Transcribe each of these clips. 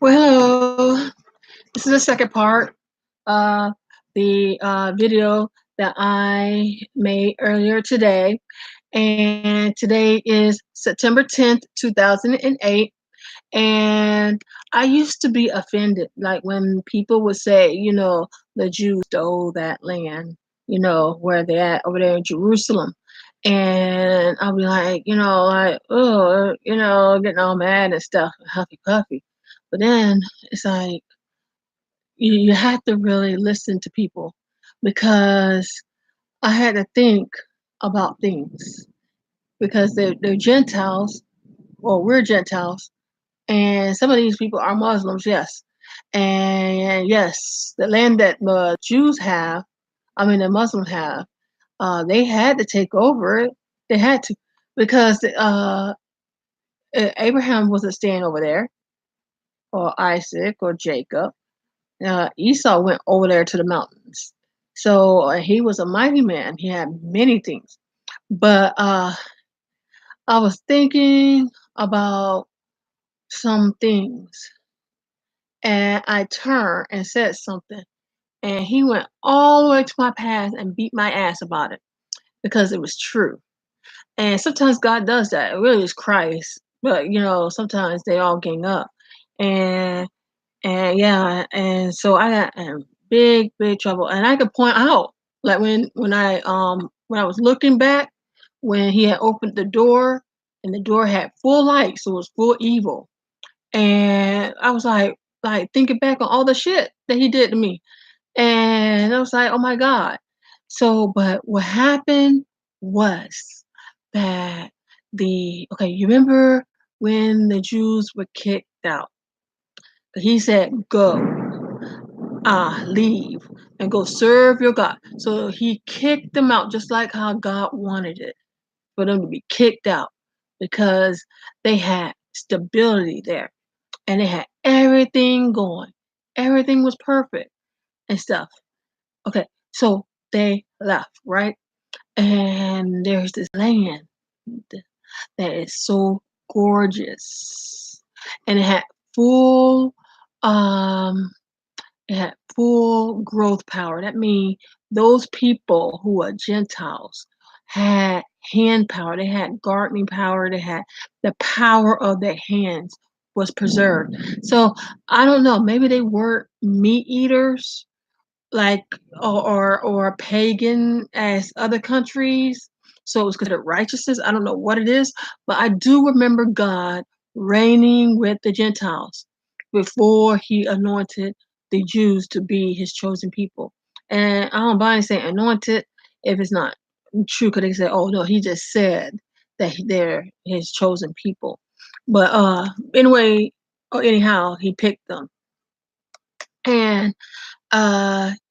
Well, hello. This is the second part of the video that I made earlier today. And today is September 10th, 2008. And I used to be offended, like when people would say, the Jews stole that land, where they at over there in Jerusalem. And I'll be like, oh, getting all mad and stuff, huffy puffy. But then it's like, you have to really listen to people because I had to think about things because they're Gentiles, or we're Gentiles, and some of these people are Muslims, yes. And yes, the land that the Jews have, the Muslims have, they had to take over it. They had to because Abraham wasn't staying over there, or Isaac, or Jacob. Esau went over there to the mountains. So he was a mighty man. He had many things. But I was thinking about some things, and I turned and said something. And he went all the way to my past and beat my ass about it because it was true. And sometimes God does that. It really is Christ. But, sometimes they all gang up. And yeah, and so I got in big trouble. And I could point out, like when I was looking back, when he had opened the door and the door had full light, so it was full evil. And I was like thinking back on all the shit that he did to me. And I was like, oh my God. So, but what happened was that you remember when the Jews were kicked out? He said, go, leave, and go serve your God. So he kicked them out just like how God wanted it for them to be kicked out because they had stability there and they had everything going. Everything was perfect and stuff. Okay, so they left, right? And there's this land that is so gorgeous. And full um it had full growth power. That means those people who are Gentiles had hand power. They had gardening power. They had the power of their hands was preserved. So I don't know. Maybe they weren't meat eaters, like or pagan as other countries. So it was considered righteousness. I don't know what it is, but I do remember God reigning with the Gentiles before he anointed the Jews to be his chosen people. And I don't mind saying anointed if it's not true, because they say, oh no, he just said that they're his chosen people. But anyway, or anyhow, he picked them. And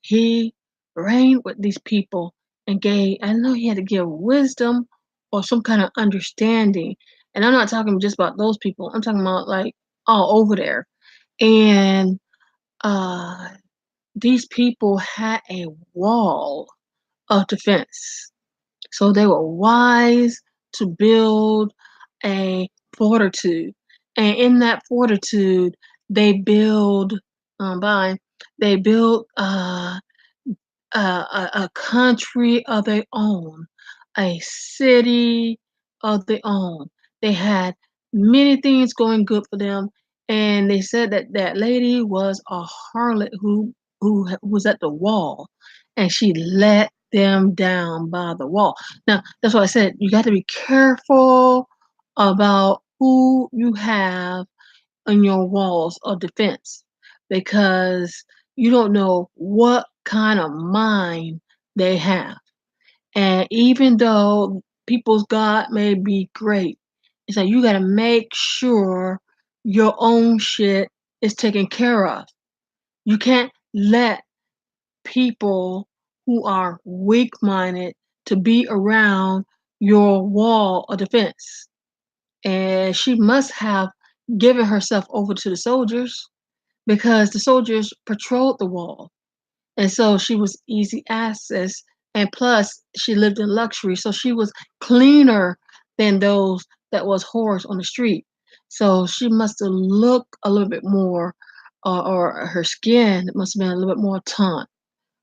he reigned with these people and I know he had to give wisdom or some kind of understanding. And I'm not talking just about those people. I'm talking about like all over there. And uh, these people had a wall of defense. So they were wise to build a fortitude. And in that fortitude, they build by they built a country of their own, a city of their own. They had many things going good for them, and they said that that lady was a harlot who was at the wall, and she let them down by the wall. Now, that's why I said you got to be careful about who you have on your walls of defense because you don't know what kind of mind they have. And even though people's God may be great, it's like you got to make sure your own shit is taken care of. You can't let people who are weak minded to be around your wall of defense. And she must have given herself over to the soldiers because the soldiers patrolled the wall. And so she was easy access. And plus, she lived in luxury. So she was cleaner than those that was whores on the street. So she must have looked a little bit more, or her skin must have been a little bit more taunt,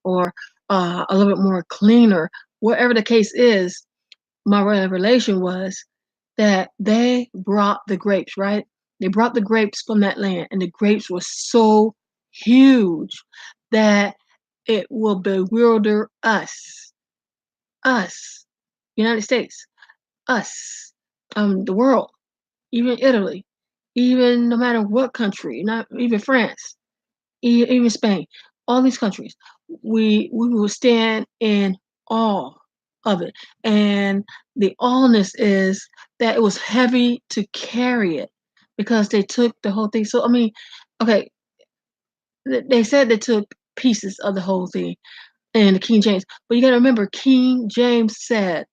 or a little bit more cleaner. Whatever the case is, my revelation was that they brought the grapes, right? They brought the grapes from that land, and the grapes were so huge that it will bewilder us, United States, us, the world, even Italy, even no matter what country, not even France, even Spain, all these countries, we will stand in awe of it. And the awness is that it was heavy to carry it because they took the whole thing. So I mean, okay, they said they took pieces of the whole thing in the King James, but you got to remember, King James said,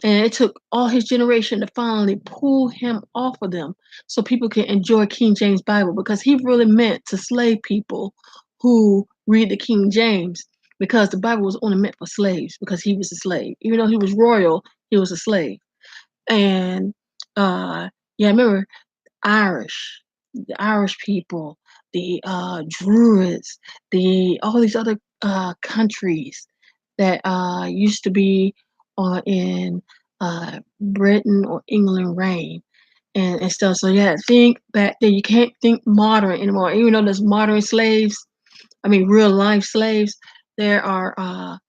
and it took all his generation to finally pull him off of them so people can enjoy King James Bible, because he really meant to slave people who read the King James, because the Bible was only meant for slaves because he was a slave. Even though he was royal, he was a slave. And yeah, I remember Irish, the Irish people, the Druids, the all these other countries that used to be in Britain or England reign, and stuff. So yeah, think back then. You can't think modern anymore. Even though there's modern slaves, I mean real life slaves, there are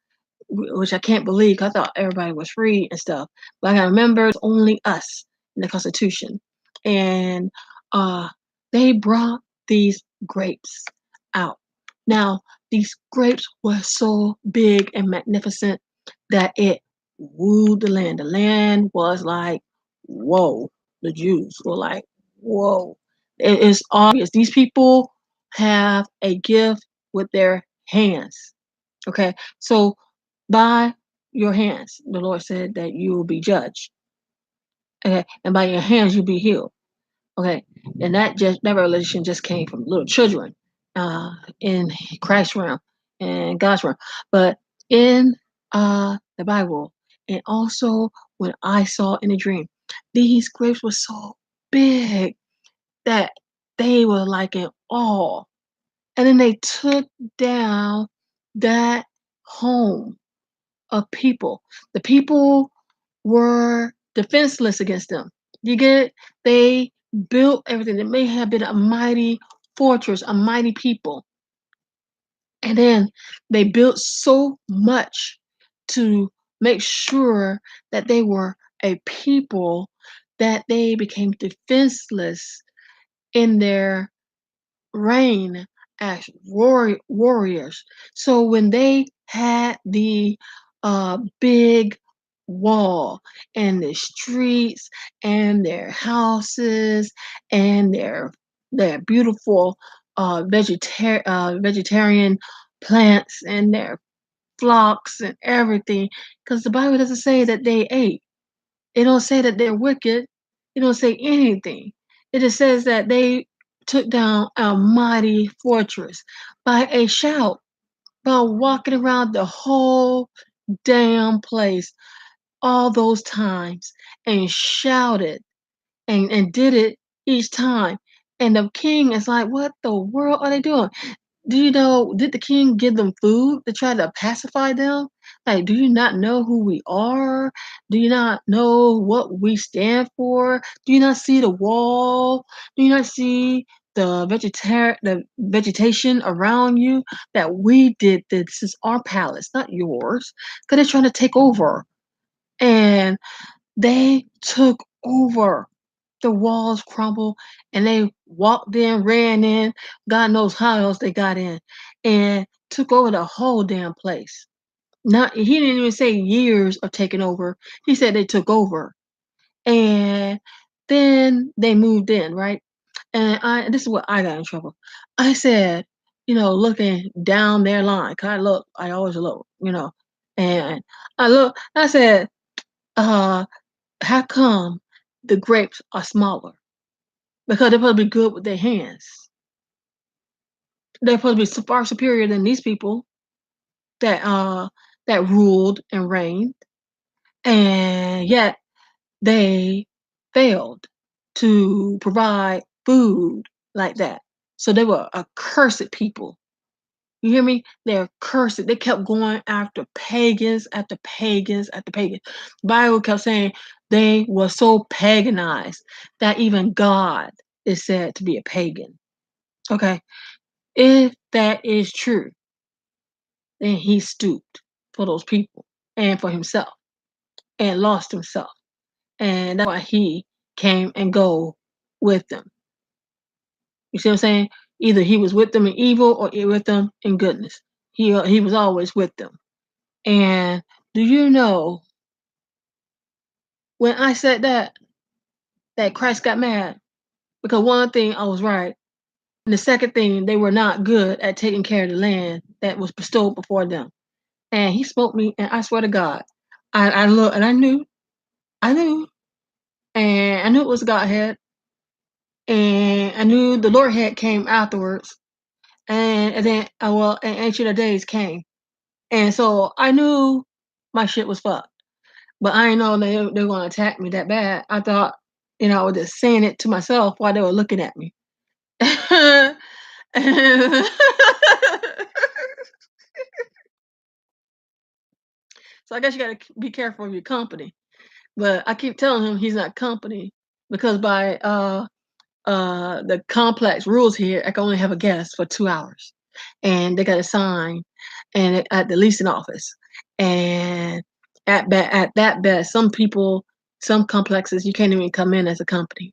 which I can't believe 'cause I thought everybody was free and stuff. But I gotta remember it's only us in the Constitution. And uh, they brought these grapes out. Now, these grapes were so big and magnificent that it wooed the land. The land was like, whoa. The Jews were like, whoa. It is obvious. These people have a gift with their hands. Okay. So by your hands, the Lord said that you will be judged. Okay, and by your hands you'll be healed. Okay, and that revelation just came from little children, in Christ's realm and God's realm, but in the Bible, and also when I saw in a dream, these grapes were so big that they were like in awe, and then they took down that home of people. The people were defenseless against them. You get it? They built everything. It may have been a mighty fortress, a mighty people. And then they built so much to make sure that they were a people that they became defenseless in their reign as warriors. So when they had the big wall and the streets and their houses and their beautiful vegetarian plants and their flocks and everything, because the Bible doesn't say that they ate. It don't say that they're wicked. It don't say anything. It just says that they took down a mighty fortress by a shout, by walking around the whole damn place all those times and shouted and did it each time. And the king is like, what the world are they doing? Do you know, did the king give them food to try to pacify them? Like, do you not know who we are? Do you not know what we stand for? Do you not see the wall? Do you not see the vegetation around you? That we did this. This is our palace, not yours. Because they're trying to take over. And they took over. The walls crumbled and they walked in, ran in, God knows how else they got in, and took over the whole damn place. Not he didn't even say years of taking over. He said they took over. And then they moved in, right? And this is what I got in trouble. I said, looking down their line, 'cause I always look, and I said, uh, how come the grapes are smaller? Because they're supposed to be good with their hands. They're supposed to be far superior than these people that that ruled and reigned, and yet they failed. to provide food like that. So they were accursed people. You hear me? They're cursed. They kept going after pagans, after pagans, after pagans. The Bible kept saying they were so paganized that even God is said to be a pagan. Okay. If that is true, then he stooped for those people and for himself and lost himself. And that's why he came and go with them. You see what I'm saying? Either he was with them in evil or with them in goodness. He was always with them. And do you know when I said that Christ got mad? Because one thing I was right, and the second thing they were not good at taking care of the land that was bestowed before them. And he spoke me, and I swear to God, I looked and I knew, and I knew it was Godhead, and I knew the Lord had came afterwards, and then well, and Ancient of Days came, and so I knew my shit was fucked. But I didn't know they were gonna attack me that bad. I thought, I was just saying it to myself while they were looking at me. So I guess you gotta be careful of your company. But I keep telling him he's not company because by the complex rules here, I can only have a guest for 2 hours, and they got to sign, and at the leasing office, and at that best, some people, some complexes, you can't even come in as a company.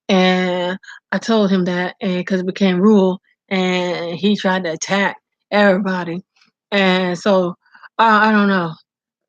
And I told him that, and because it became rule, and he tried to attack everybody, and so I don't know.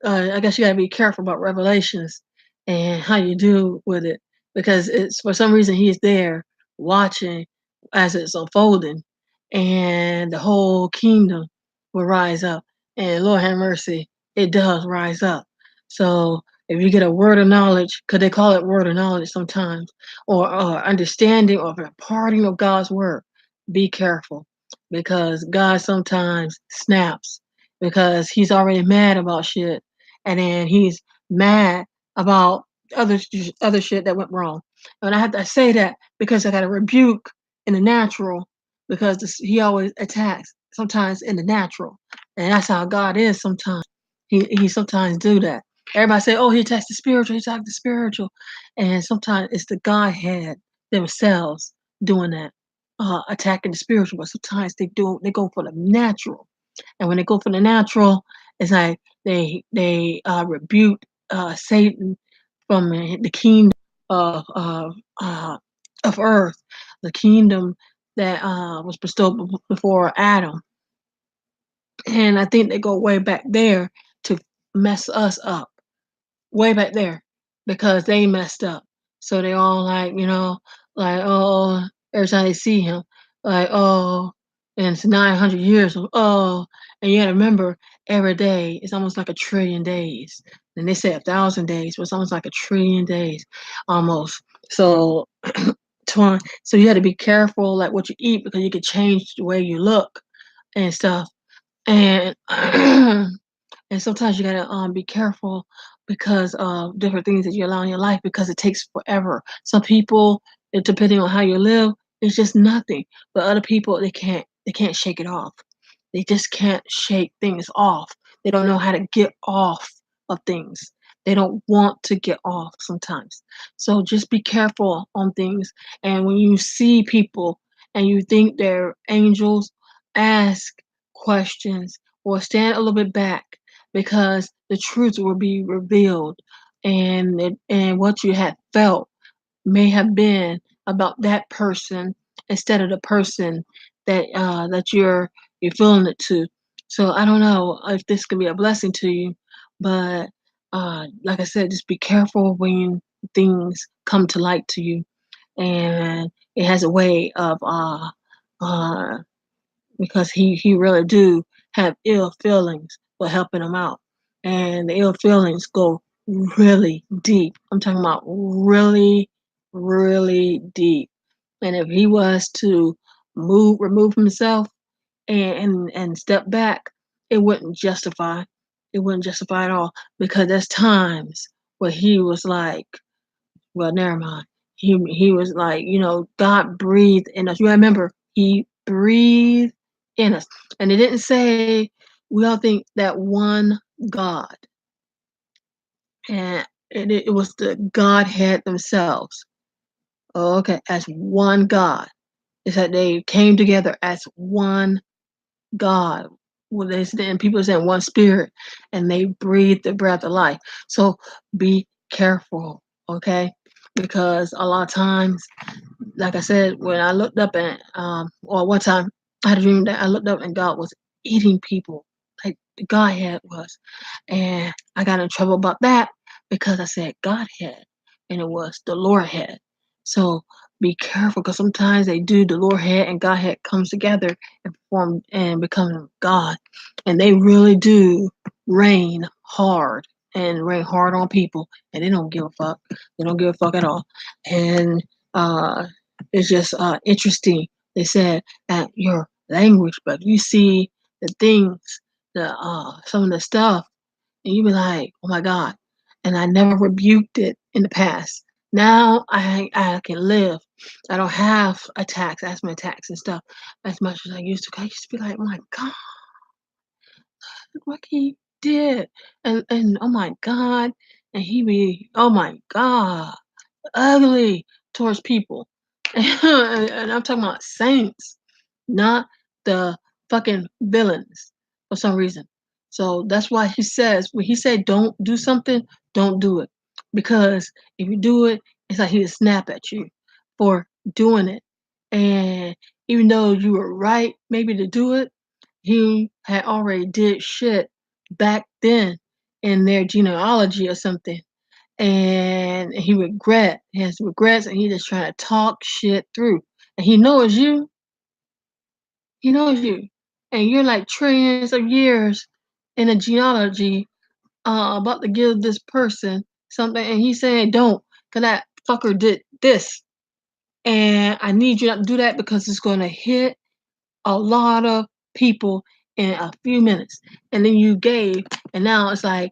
I guess you gotta be careful about revelations and how you do with it because it's for some reason he's there watching as it's unfolding, and the whole kingdom will rise up. And Lord have mercy, it does rise up. So if you get a word of knowledge, because they call it word of knowledge sometimes, or understanding or a parting of God's word, be careful because God sometimes snaps because he's already mad about shit and then he's mad about other shit that went wrong. And I have to say that because I got a rebuke in the natural because he always attacks sometimes in the natural, and that's how God is sometimes. He sometimes do that. Everybody say, "Oh, he attacks the spiritual. He attacks the spiritual," and sometimes it's the Godhead themselves doing that, attacking the spiritual. But sometimes they go for the natural, and when they go for the natural, it's like they rebuke Satan from the kingdom of of uh, of earth, the kingdom that was bestowed before Adam, and I think they go way back there to mess us up way back there because they messed up. So they all like, oh, every time they see him, like, oh, and it's 900 years of, oh, and you gotta remember every day it's almost like a trillion days. And they say 1,000 days, but it's almost like a trillion days almost. So, so you got to be careful like what you eat because you could change the way you look and stuff. And and sometimes you gotta be careful because of different things that you allow in your life because it takes forever. Some people, depending on how you live, it's just nothing. But other people, they can't shake it off. They just can't shake things off. They don't know how to get off of things. They don't want to get off sometimes. So just be careful on things. And when you see people and you think they're angels, ask questions or stand a little bit back because the truth will be revealed, and what you had felt may have been about that person instead of the person that you're feeling it to. So I don't know if this could be a blessing to you, but like I said, just be careful when things come to light to you, and it has a way of uh because he really do have ill feelings for helping him out, and the ill feelings go really deep. I'm talking about really, really deep. And if he was to remove himself and step back, it wouldn't justify. It wouldn't justify at all because there's times where he was like, well, never mind. He was like, God breathed in us. You remember, he breathed in us. And it didn't say we all think that one God, and it was the Godhead themselves. Okay, as one God. It's that they came together as one God. Well, and people saying one spirit, and they breathe the breath of life. So be careful, okay? Because a lot of times, like I said, when I looked up and or one time I had a dream that I looked up and God was eating people, like the Godhead was, and I got in trouble about that because I said Godhead, and it was the Lord head. So be careful because sometimes they do the Lord head and Godhead comes together and form and become God, and they really do rain hard and rain hard on people, and they don't give a fuck. They don't give a fuck at all, and uh it's just interesting. They said at your language, but you see the things, the some of the stuff, and you be like, oh my God. And I never rebuked it in the past. Now I can live. I don't have attacks, asthma attacks and stuff as much as I used to. I used to be like, oh my God, look what he did. And oh my God. And he be, oh my God, ugly towards people. And I'm talking about saints, not the fucking villains for some reason. So that's why he says when he said don't do something, don't do it. Because if you do it, it's like he'll snap at you for doing it. And even though you were right maybe to do it, he had already did shit back then in their genealogy or something, and he has regrets, and he just trying to talk shit through, and he knows you, and you're like trillions of years in a genealogy, about to give this person something, and he's saying don't, because that fucker did this, and I need you not to do that because it's going to hit a lot of people in a few minutes, and then you gave, and now it's like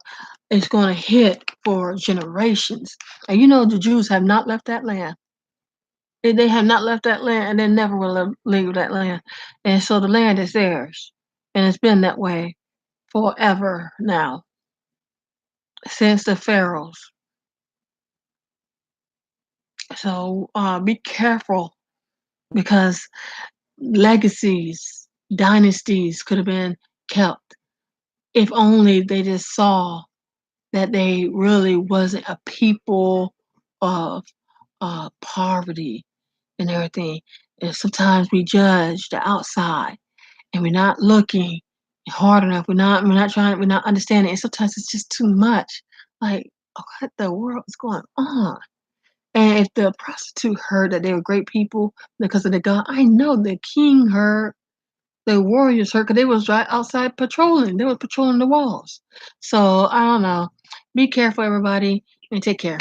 it's going to hit for generations. And the Jews have not left that land. They have not left that land, and they never will leave that land. And so the land is theirs, and it's been that way forever now, since the pharaohs. So be careful, because legacies, dynasties could have been kept if only they just saw that they really wasn't a people of poverty and everything. And sometimes we judge the outside, and we're not looking hard enough. We're not trying. We're not understanding. And sometimes it's just too much. Like, what the world is going on? And if the prostitute heard that they were great people because of the God, I know the king heard, the warriors heard, because they was right outside patrolling. They were patrolling the walls. So I don't know. Be careful, everybody, and take care.